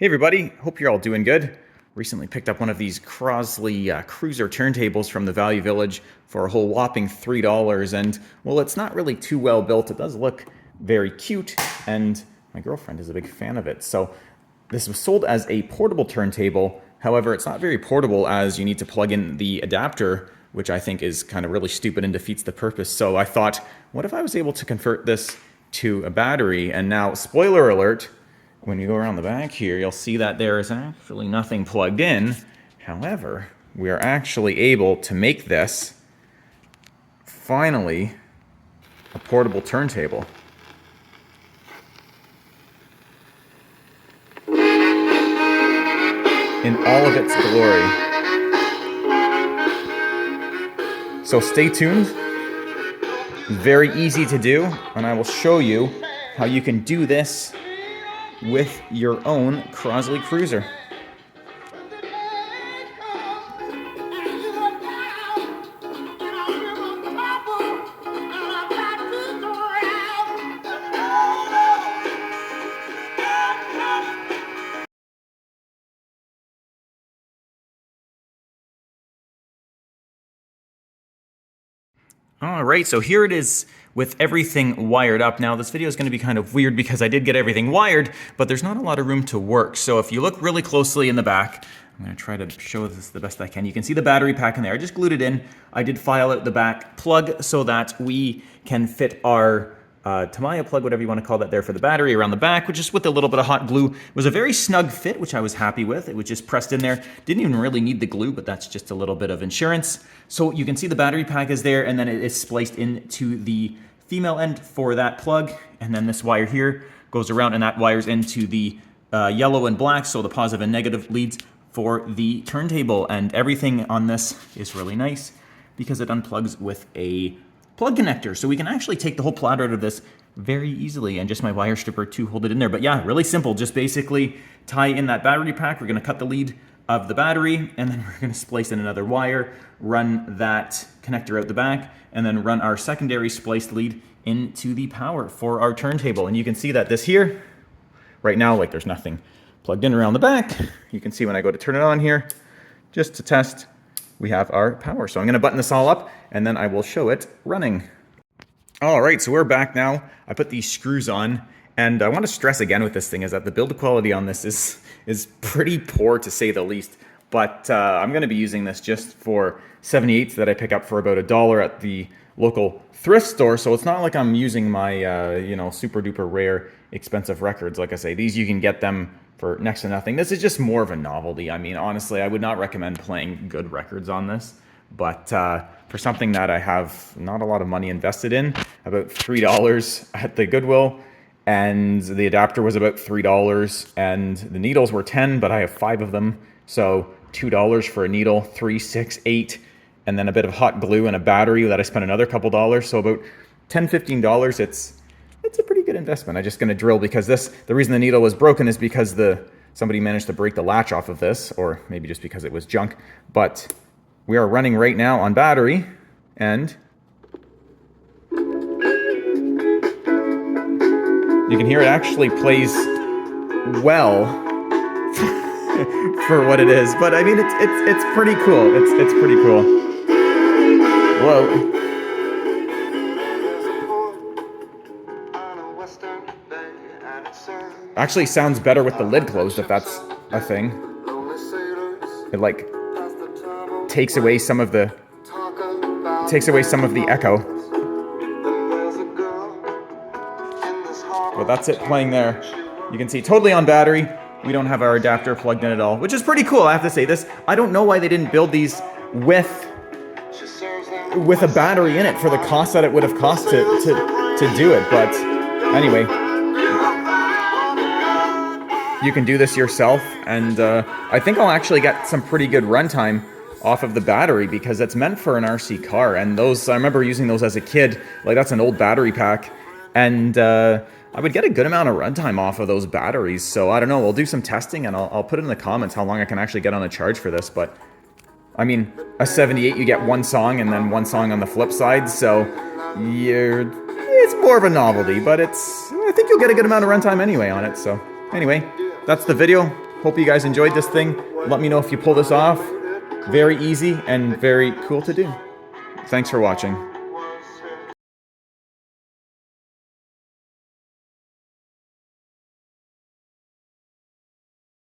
Hey everybody, hope you're all doing good. Recently picked up one of these Crosley Cruiser turntables from the Value Village for a whole whopping $3, and well, it's not really too well built. It does look very cute, and my girlfriend is a big fan of it. So this was sold as a portable turntable. However, it's not very portable as you need to plug in the adapter, which I think is kind of really stupid and defeats the purpose. So I thought, what if I was able to convert this to a battery? And now, spoiler alert, when you go around the back here, you'll see that there is actually nothing plugged in. However, we are actually able to make this, finally, a portable turntable. In all of its glory. So stay tuned. Very easy to do, and I will show you how you can do this with your own Crosley Cruiser. All right, so here it is with everything wired up. Now, this video is going to be kind of weird because I did get everything wired, but there's not a lot of room to work. So if you look really closely in the back, I'm going to try to show this the best I can. You can see the battery pack in there. I just glued it in. I did file out the back plug so that we can fit our Tamiya plug, whatever you want to call that, there for the battery around the back, which is with a little bit of hot glue. It was a very snug fit, which I was happy with. It was just pressed in there. Didn't even really need the glue, but that's just a little bit of insurance. So you can see the battery pack is there, and then it is spliced into the female end for that plug. And then this wire here goes around, and that wires into the yellow and black, so the positive and negative leads for the turntable. And everything on this is really nice because it unplugs with a plug connector, so we can actually take the whole platter out of this very easily, and just my wire stripper to hold it in there. But yeah, really simple. Just basically tie in that battery pack. We're going to cut the lead of the battery, and then we're going to splice in another wire, run that connector out the back, and then run our secondary spliced lead into the power for our turntable. And you can see that this here, right now, like there's nothing plugged in around the back. You can see when I go to turn it on here, just to test, we have our power. So I'm going to button this all up, and then I will show it running. All right, so we're back now. I put these screws on, and I want to stress again with this thing is that the build quality on this is pretty poor, to say the least. But I'm going to be using this just for 78s that I pick up for about $1 at the local thrift store. So it's not like I'm using my super duper rare expensive records. Like I say, these you can get them for next to nothing. This is just more of a novelty. I mean, honestly, I would not recommend playing good records on this, but for something that I have not a lot of money invested in, about $3 at the Goodwill, and the adapter was about $3, and the needles were 10, but I have 5 of them, so $2 for a needle, 3, 6, 8, and then a bit of hot glue and a battery that I spent another couple dollars, so about $10, $15. It's a pretty good investment. I'm just going to drill because the reason the needle was broken is because somebody managed to break the latch off of this, or maybe just because it was junk. But we are running right now on battery, and you can hear it actually plays well for what it is. But I mean, it's pretty cool. It's pretty cool. Whoa. Actually sounds better with the lid closed, if that's a thing. It like takes away some of the echo. Well, that's it playing there. You can see totally on battery. We don't have our adapter plugged in at all, which is pretty cool. I have to say this. I don't know why they didn't build these with a battery in it for the cost that it would have cost to do it. But anyway, you can do this yourself, and I think I'll actually get some pretty good runtime off of the battery because it's meant for an RC car, and those, I remember using those as a kid. Like, that's an old battery pack, and I would get a good amount of runtime off of those batteries. So I don't know, we'll do some testing, and I'll put it in the comments how long I can actually get on a charge for this. But I mean, a 78, you get one song and then one song on the flip side, so it's more of a novelty, but I think you'll get a good amount of runtime anyway on it. So anyway, that's the video. Hope you guys enjoyed this thing. Let me know if you pull this off. Very easy and very cool to do. Thanks for watching.